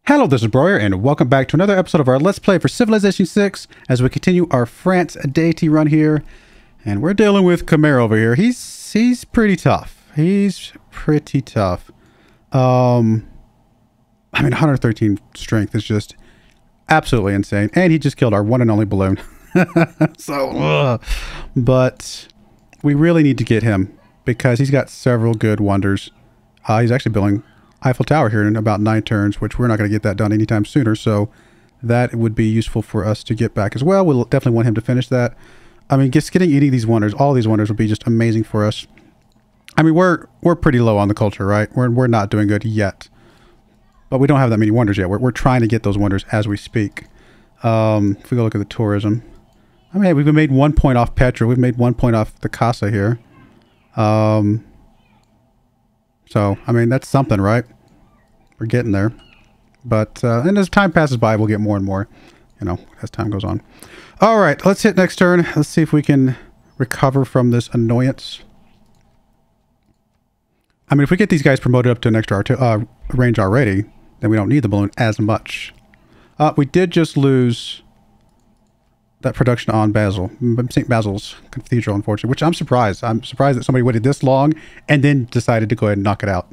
Hello, this is Broyar, and welcome back to another episode of our Let's Play for Civilization 6 as we continue our France Deity run here. And we're dealing with Khmer over here. He's pretty tough. He's pretty tough. I mean, 113 strength is just absolutely insane. And he just killed our one and only balloon. But we really need to get him because he's got several good wonders. He's actually building Eiffel Tower here in about 9 turns, which we're not going to get that done anytime sooner, so that would be useful for us to get back as well. We'll definitely want him to finish that. I mean, just getting any of these wonders, all these wonders would be just amazing for us. I mean, we're pretty low on the culture, right? We're not doing good yet, but we don't have that many wonders yet. We're trying to get those wonders as we speak. If we go look at the tourism, I mean, we've made 1 point off Petra. We've made 1 point off the Casa here. So, I mean, that's something, right? We're getting there. But, and as time passes by, we'll get more and more, you know, as time goes on. All right, let's hit next turn. Let's see if we can recover from this annoyance. I mean, if we get these guys promoted up to an extra range already, then we don't need the balloon as much. We did just lose that production on Basil, St. Basil's Cathedral, unfortunately, which I'm surprised. I'm surprised that somebody waited this long and then decided to go ahead and knock it out.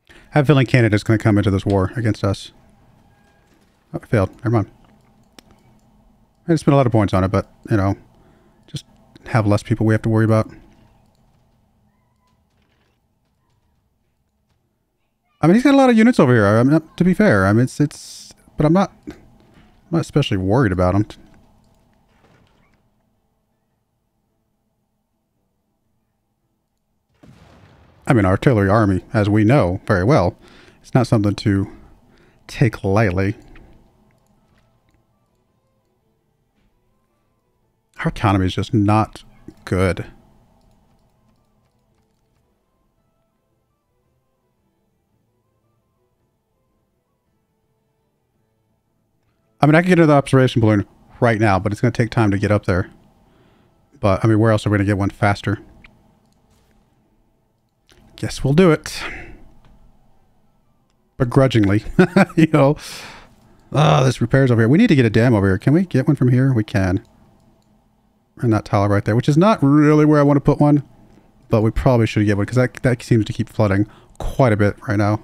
I have a feeling Canada's going to come into this war against us. Oh, it failed. Never mind. I spent a lot of points on it, but, you know, just have less people we have to worry about. I mean, he's got a lot of units over here. I mean, to be fair, I mean, but I'm not especially worried about him. I mean, artillery army, as we know very well, it's not something to take lightly. Our economy is just not good. I mean, I can get into the observation balloon right now, but it's going to take time to get up there. But, I mean, where else are we going to get one faster? Guess we'll do it. Begrudgingly. You know. Oh, this repairs over here. We need to get a dam over here. Can we get one from here? We can. And that tower right there, which is not really where I want to put one. But we probably should get one, because that seems to keep flooding quite a bit right now.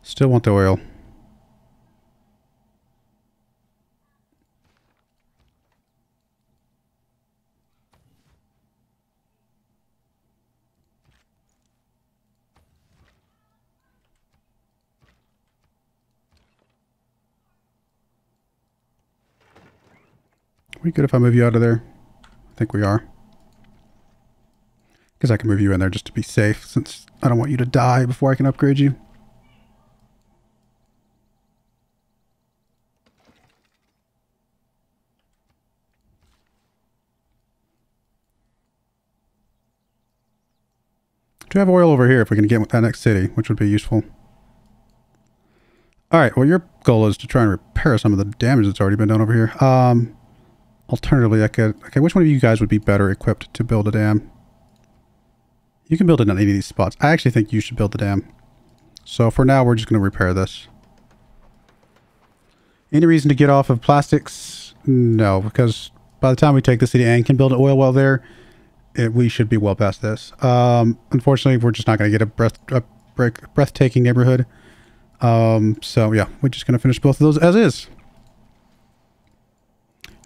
Still want the oil. Are we good if I move you out of there? I think we are. Because I can move you in there just to be safe, since I don't want you to die before I can upgrade you. Do have oil over here if we can get with that next city, which would be useful. Alright, well, your goal is to try and repair some of the damage that's already been done over here. Alternatively, I could... Okay, which one of you guys would be better equipped to build a dam? You can build it on any of these spots. I actually think you should build the dam. So for now, we're just going to repair this. Any reason to get off of plastics? No, because by the time we take the city and can build an oil well there, we should be well past this. Unfortunately, we're just not going to get a breathtaking neighborhood. So yeah, we're just going to finish both of those as is.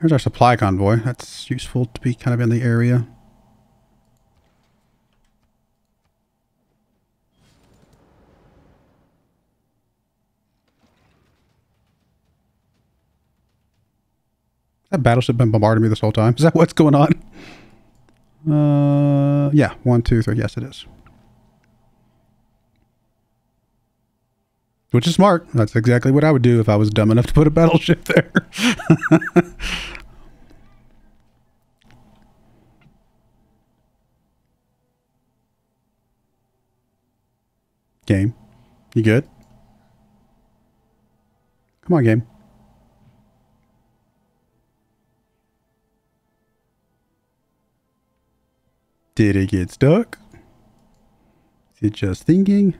There's our supply convoy. That's useful to be kind of in the area. that battleship been bombarding me this whole time? Is that what's going on? Yeah, 1, 2, 3. Yes, it is. Which is smart. That's exactly what I would do if I was dumb enough to put a battleship there. Game. You good? Come on, game. Did it get stuck? Is it just thinking?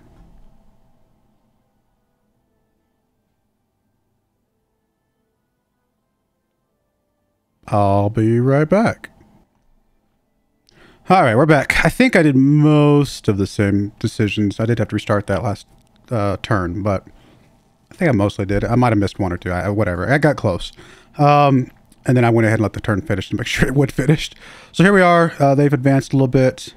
I'll be right back. All right, we're back. I think I did most of the same decisions. I did have to restart that last turn, but I think I mostly did. I might have missed one or two. Whatever. I got close. And then I went ahead and let the turn finish to make sure it would finish. So here we are. They've advanced a little bit.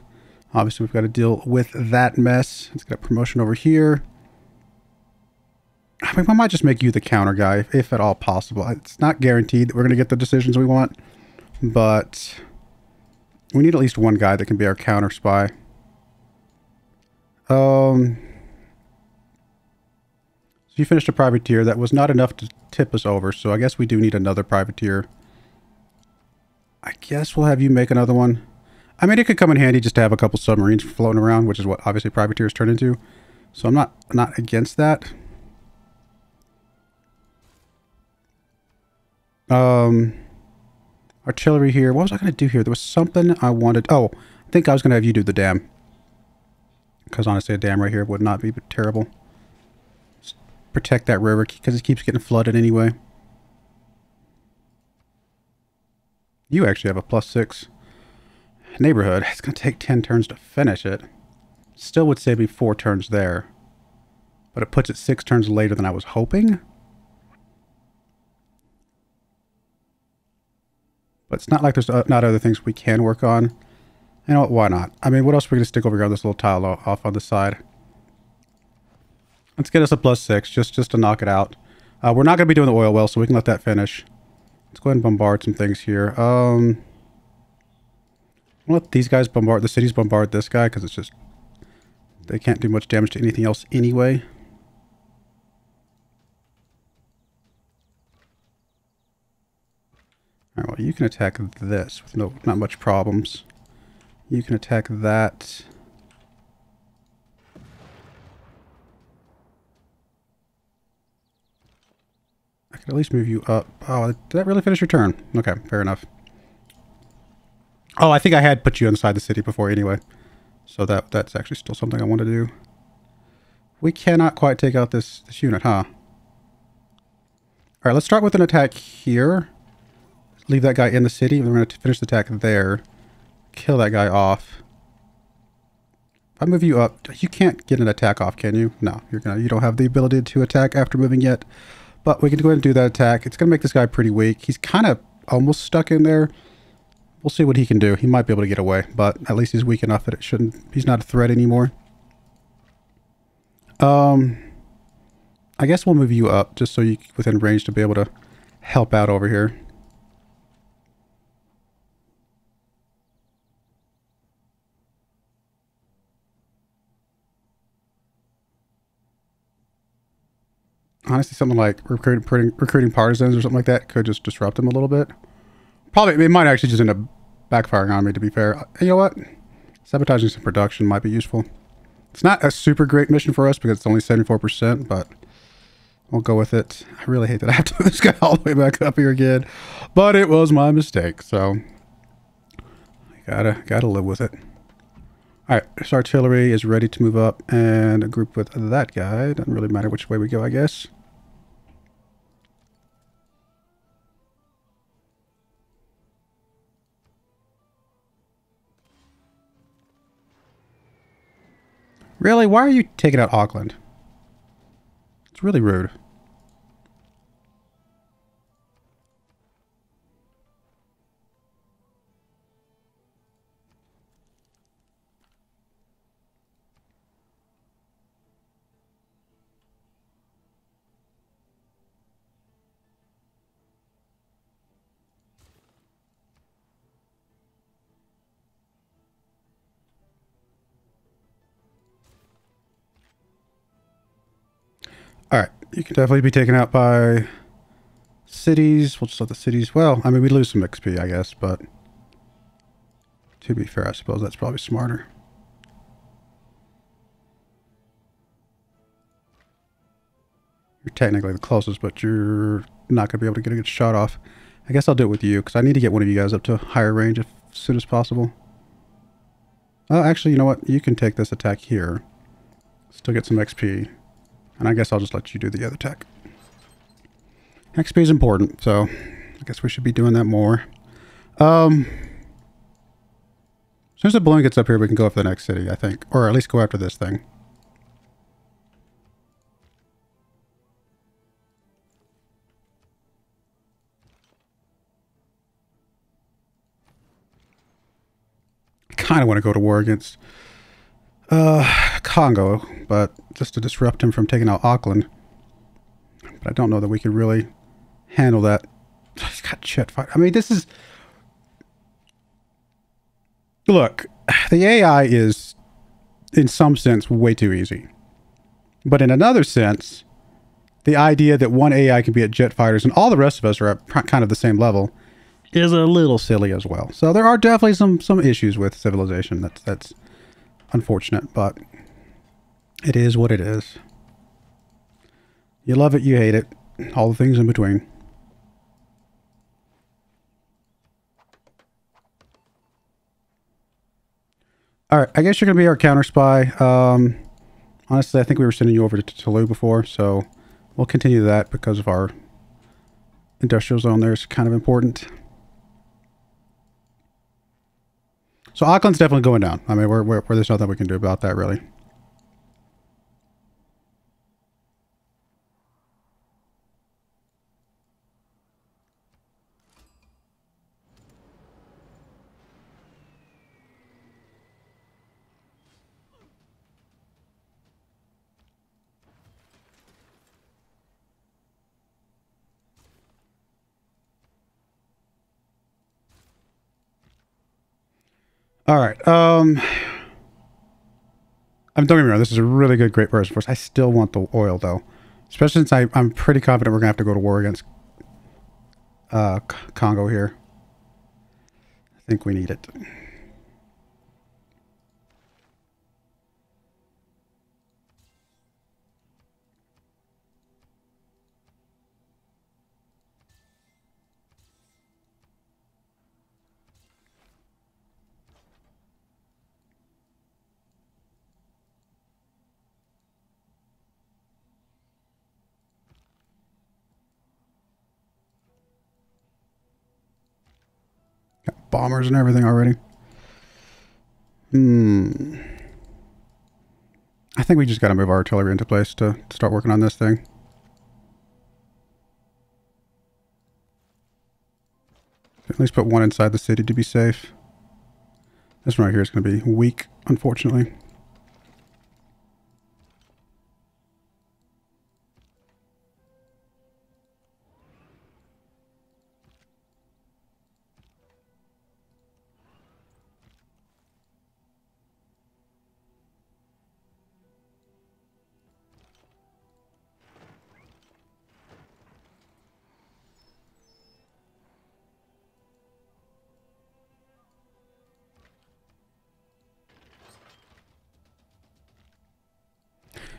Obviously, we've got to deal with that mess. Let's get a promotion over here. I mean, I might just make you the counter guy, if at all possible. It's not guaranteed that we're going to get the decisions we want, but we need at least one guy that can be our counter spy. So you finished a privateer. That was not enough to tip us over, so I guess we do need another privateer. I guess we'll have you make another one. I mean, it could come in handy just to have a couple submarines floating around, which is what obviously privateers turn into. So I'm not against that. Artillery here. What was I going to do here? There was something I wanted. Oh, I think I was going to have you do the dam. Because honestly, a dam right here would not be terrible. Just protect that river because it keeps getting flooded anyway. You actually have a +6 neighborhood. It's going to take 10 turns to finish it. Still would save me 4 turns there. But it puts it 6 turns later than I was hoping. But it's not like there's not other things we can work on. You know what? Why not? I mean, what else are we going to stick over here on this little tile off on the side? Let's get us a +6 just to knock it out. We're not going to be doing the oil well, so we can let that finish. Let's go ahead and bombard some things here. I'll let these guys bombard, the cities bombard this guy, because it's just, they can't do much damage to anything else anyway. Alright, well, you can attack this with not much problems. You can attack that. I can at least move you up. Oh, did that really finish your turn? Okay, fair enough. Oh, I think I had put you inside the city before anyway. So that's actually still something I want to do. We cannot quite take out this unit, huh? Alright, let's start with an attack here. Leave that guy in the city. We're going to finish the attack there. Kill that guy off. If I move you up, you can't get an attack off, can you? No, you don't have the ability to attack after moving yet. But we can go ahead and do that attack. It's going to make this guy pretty weak. He's kind of almost stuck in there. We'll see what he can do. He might be able to get away, but at least he's weak enough that it shouldn't. He's not a threat anymore. I guess we'll move you up just so you within range to be able to help out over here. Honestly, something like recruiting partisans or something like that could just disrupt them a little bit. Probably, it might actually just end up backfiring on me, to be fair. You know what? Sabotaging some production might be useful. It's not a super great mission for us because it's only 74%, but we'll go with it. I really hate that I have to move this guy all the way back up here again, but it was my mistake, so I gotta live with it. All right, this artillery is ready to move up and group with that guy. Doesn't really matter which way we go, I guess. Really? Why are you taking out Auckland? It's really rude. All right, you can definitely be taken out by cities. We'll just let the cities... Well, I mean, we lose some XP, I guess, but to be fair, I suppose that's probably smarter. You're technically the closest, but you're not going to be able to get a good shot off. I guess I'll do it with you, because I need to get one of you guys up to higher range as soon as possible. Oh, actually, you know what? You can take this attack here. Still get some XP. And I guess I'll just let you do the other attack. XP is important, so I guess we should be doing that more. As soon as the balloon gets up here, we can go after the next city, I think. Or at least go after this thing. Kind of want to go to war against Congo, but just to disrupt him from taking out Auckland. But I don't know that we could really handle that. He's got jet fight. I mean, this is... Look, the AI is, in some sense, way too easy. But in another sense, the idea that one AI can be at jet fighters and all the rest of us are at kind of the same level is a little silly as well. So there are definitely some issues with civilization. That's unfortunate, but it is what it is. You love it, you hate it, all the things in between. All right, I guess you're going to be our counter spy. Honestly, I think we were sending you over to Toulouse before, so we'll continue that because of our industrial zone there is kind of important. So Auckland's definitely going down. I mean, there's nothing we can do about that, really. All right. Don't get me wrong. This is a really good, great person for us. I still want the oil, though. Especially since I'm pretty confident we're going to have to go to war against Congo here. I think we need it. Got bombers and everything already. I think we just got to move our artillery into place to start working on this thing. At least put one inside the city to be safe. This one right here is going to be weak, unfortunately.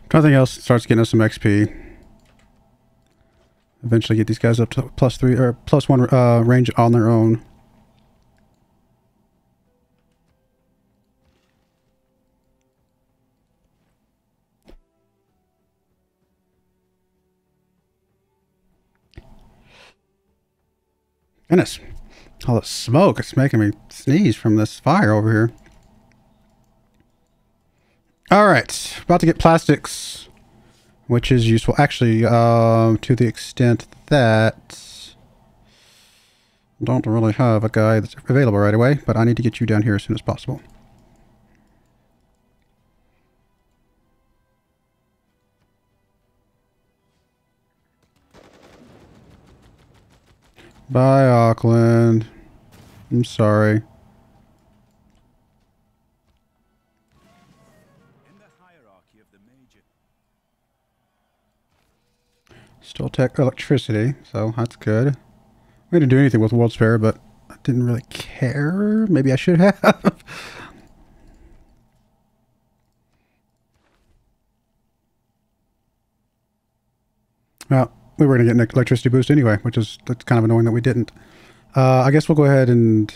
If nothing else, starts getting us some XP. Eventually get these guys up to +3 or +1 range on their own. Goodness. All the smoke, it's making me sneeze from this fire over here. Alright, about to get plastics, which is useful. Actually, to the extent that I don't really have a guy that's available right away, but I need to get you down here as soon as possible. Bye, Auckland. I'm sorry. Still tech electricity, so that's good. We didn't do anything with World's Fair, but I didn't really care. Maybe I should have. Well, we were going to get an electricity boost anyway, that's kind of annoying that we didn't. I guess we'll go ahead and...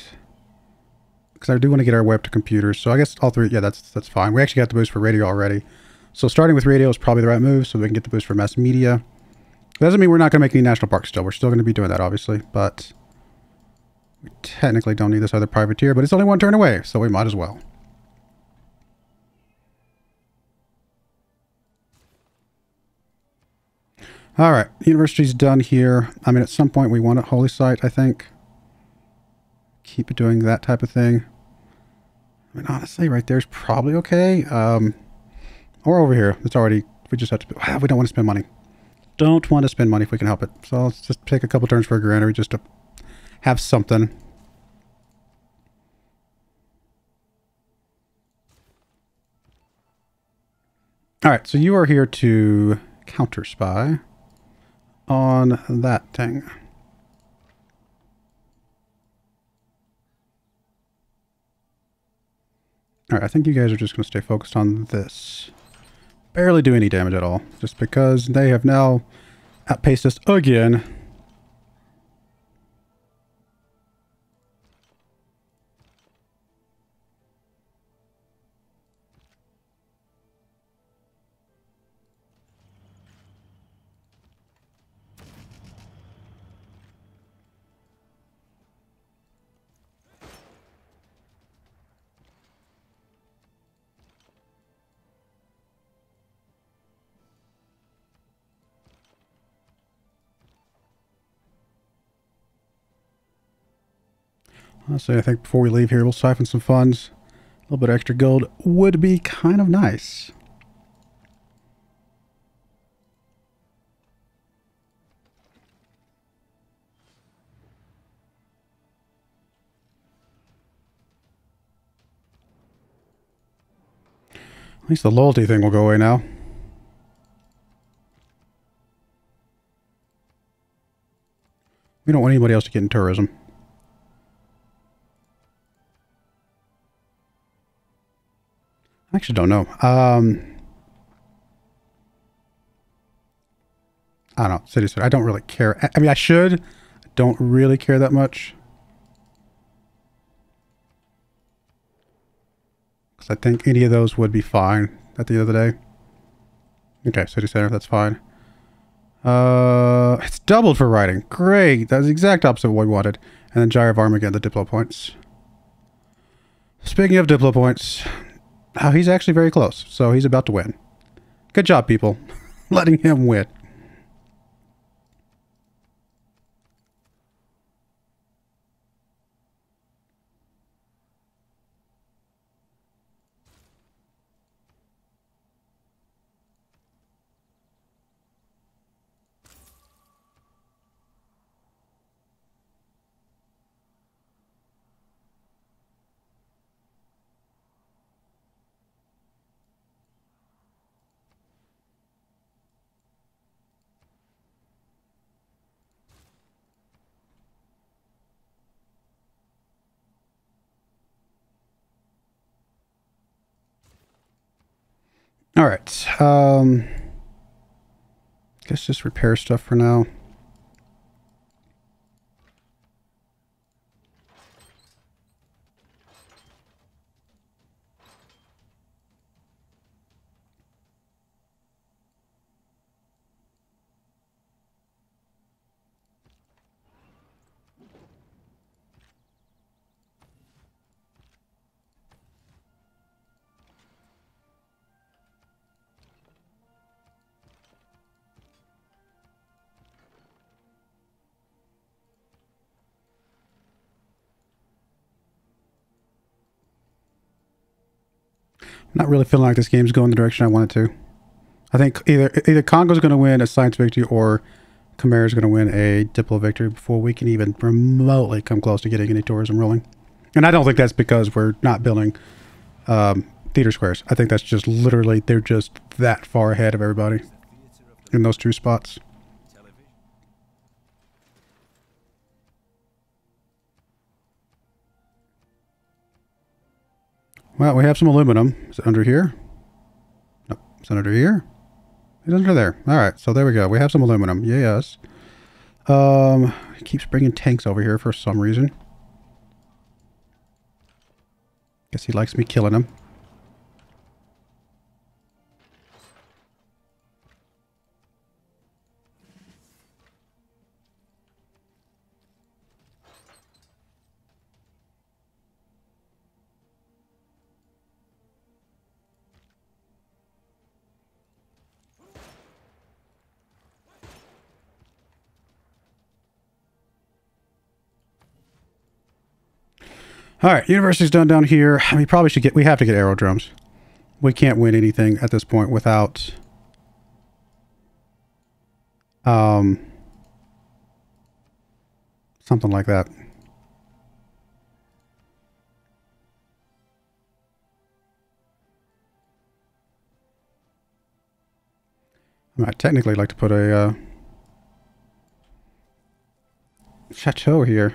because I do want to get our web to computers, so I guess all three... yeah, that's fine. We actually got the boost for radio already. So starting with radio is probably the right move, so we can get the boost for mass media. Doesn't mean we're not going to make any national parks still. We're still going to be doing that, obviously, but... we technically don't need this other privateer, but it's only one turn away, so we might as well. Alright, university's done here. I mean, at some point we want a holy site, I think. Keep it doing that type of thing. I mean, honestly, right there's probably okay. Or over here. It's already... we just have to... we don't want to spend money. Don't want to spend money if we can help it. So let's just take a couple turns for a granary just to have something. Alright, so you are here to counter spy on that thing. Alright, I think you guys are just going to stay focused on this. Barely do any damage at all, just because they have now outpaced us again. Honestly, I think before we leave here, we'll siphon some funds. A little bit of extra gold would be kind of nice. At least the loyalty thing will go away now. We don't want anybody else to get in tourism. I actually don't know. I don't know. City Center. I don't really care. I mean, I should. I don't really care that much. Because I think any of those would be fine at the end of the day. Okay, City Center. That's fine. It's doubled for writing. Great. That's the exact opposite of what we wanted. And then Gyre of Armageddon, the Diplo points. Speaking of Diplo points... oh, he's actually very close, so he's about to win. Good job, people. Letting him win. All right. Guess just repair stuff for now. Not really feeling like this game's going the direction I want it to. I think either Congo's going to win a science victory or Khmer's going to win a Diplo victory before we can even remotely come close to getting any tourism rolling. And I don't think that's because we're not building theater squares. I think that's just literally, they're just that far ahead of everybody in those two spots. Well, we have some aluminum. Is it under here? Nope. Is it under here? It's under there. All right. So there we go. We have some aluminum. Yes. He keeps bringing tanks over here for some reason. Guess he likes me killing him. All right, university's done down here. We probably should we have to get aerodromes. We can't win anything at this point without something like that. I might technically like to put a Chateau here.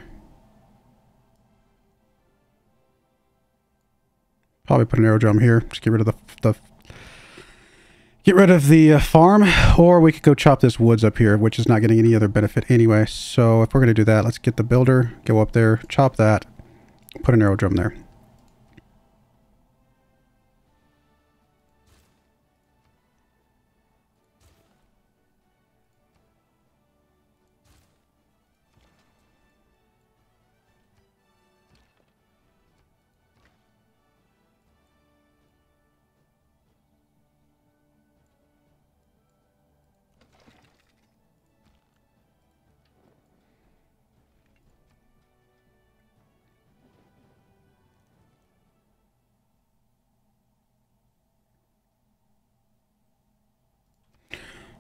Probably put an aerodrome here. Just get rid of the farm, or we could go chop this woods up here, which is not getting any other benefit anyway. So if we're going to do that, let's get the builder, go up there, chop that, put an aerodrome there.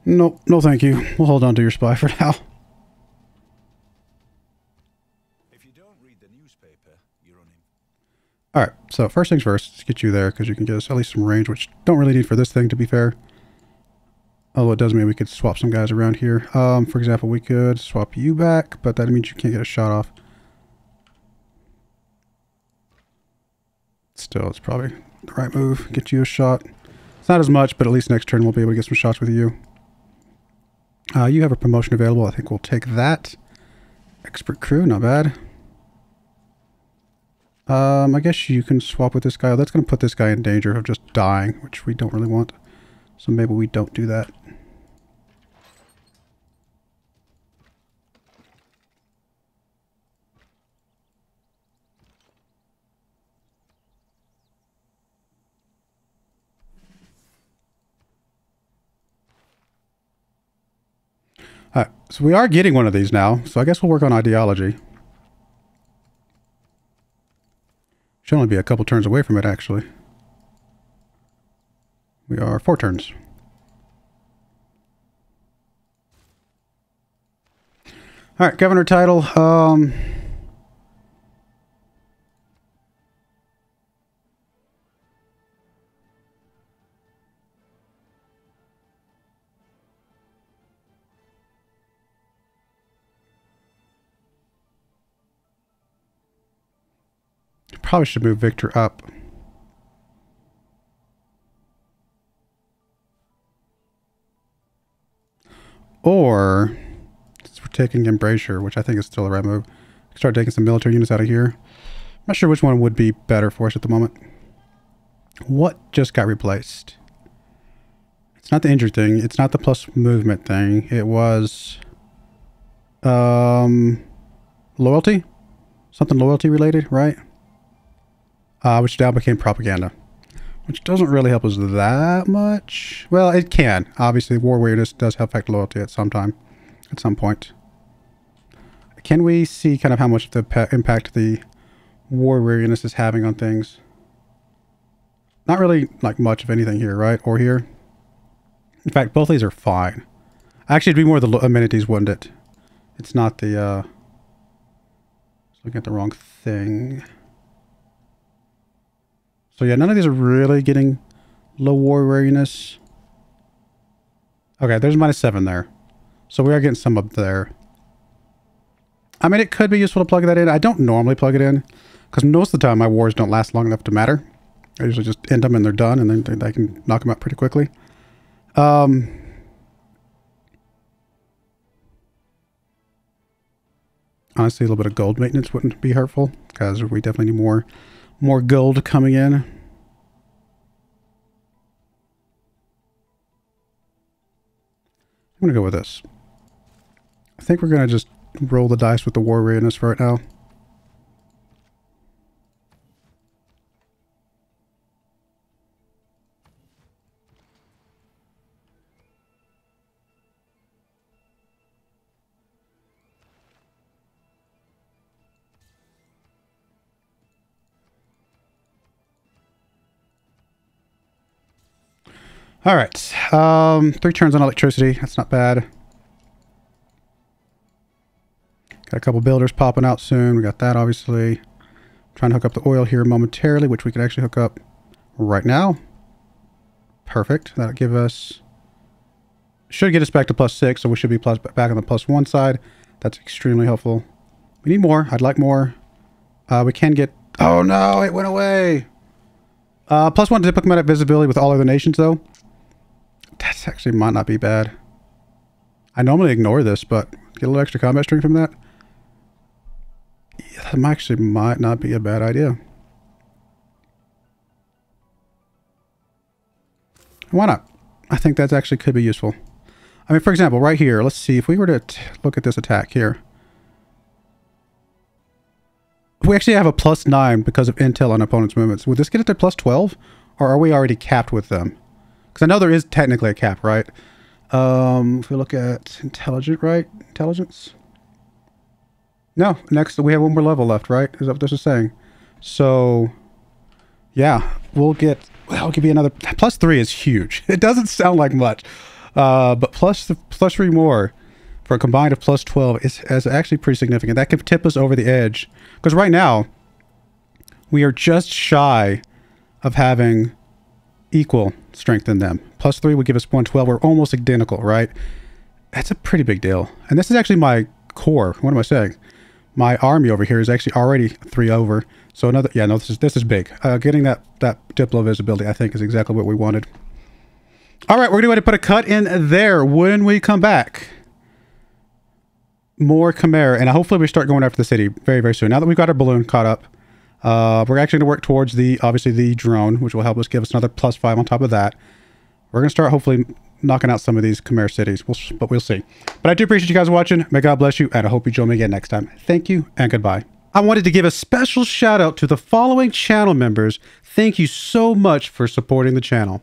Nope, no thank you. We'll hold on to your spy for now. If you don't read the newspaper, you're on him. Alright, so first things first, let's get you there, because you can get us at least some range, which don't really need for this thing, to be fair. Although it does mean we could swap some guys around here. For example, we could swap you back, but that means you can't get a shot off. Still, it's probably the right move. Get you a shot. It's not as much, but at least next turn we'll be able to get some shots with you. You have a promotion available. I think we'll take that. Expert crew, not bad. I guess you can swap with this guy. That's going to put this guy in danger of just dying, which we don't really want. So maybe we don't do that. Alright, so we are getting one of these now, so I guess we'll work on ideology. Should only be a couple turns away from it, actually. We are 4 turns. Alright, governor title. Probably should move Victor up. Or, since we're taking Embrasure, which I think is still the right move, start taking some military units out of here. I'm not sure which one would be better for us at the moment. What just got replaced? It's not the injured thing. It's not the plus movement thing. It was loyalty? Something loyalty related, right? Which now became propaganda. Which doesn't really help us that much. Well, it can. Obviously, war weariness does affect loyalty at some time. At some point. Can we see kind of how much the impact the war weariness is having on things? Not really like much of anything here, right? Or here. In fact, both these are fine. Actually, it'd be more the amenities, wouldn't it? It's not the, looking at the wrong thing. So yeah, none of these are really getting low war weariness. Okay, there's -7 there. So we are getting some up there. I mean, it could be useful to plug that in. I don't normally plug it in, because most of the time my wars don't last long enough to matter. I usually just end them and they're done, and then I can knock them out pretty quickly. Honestly, a little bit of gold maintenance wouldn't be hurtful, because we definitely need more gold coming in. I'm going to go with this. I think we're going to just roll the dice with the war readiness for right now. All right, 3 turns on electricity. That's not bad. Got a couple builders popping out soon. We got that, obviously. Trying to hook up the oil here momentarily, which we could actually hook up right now. Perfect. That'll give us... should get us back to +6, so we should be back on the +1 side. That's extremely helpful. We need more. I'd like more. We can get... oh no, it went away! +1 diplomatic visibility with all other nations, though. That's actually might not be bad. I normally ignore this, but get a little extra combat strength from that. Yeah, that actually might not be a bad idea. Why not? I think that actually could be useful. I mean, for example, right here, let's see if we were to look at this attack here. We actually have a +9 because of intel on opponent's movements. Would this get it to +12, or are we already capped with them? Because I know there is technically a cap, right? If we look at intelligence. No, next we have one more level left, right? Is that what this is saying? So, yeah, we'll get. Well, it could be another +3 is huge. It doesn't sound like much, but +3 more for a combined of +12 is actually pretty significant. That could tip us over the edge, because right now we are just shy of having equal strength in them. +3 would give us 112. We're almost identical, right? That's a pretty big deal. And this is actually my core. What am I saying? My army over here is actually already 3 over. So another, yeah, no, this is big. Getting that Diplo visibility, I think, is exactly what we wanted. All right, we're going to put a cut in there. When we come back, more Chimera, and hopefully we start going after the city very, very soon. Now that we've got our balloon caught up, we're actually going to work towards obviously the drone, which will help us give us another +5 on top of that. We're going to start hopefully knocking out some of these Chimera cities, but we'll see. But I do appreciate you guys watching. May God bless you, and I hope you join me again next time. Thank you, and goodbye. I wanted to give a special shout out to the following channel members. Thank you so much for supporting the channel.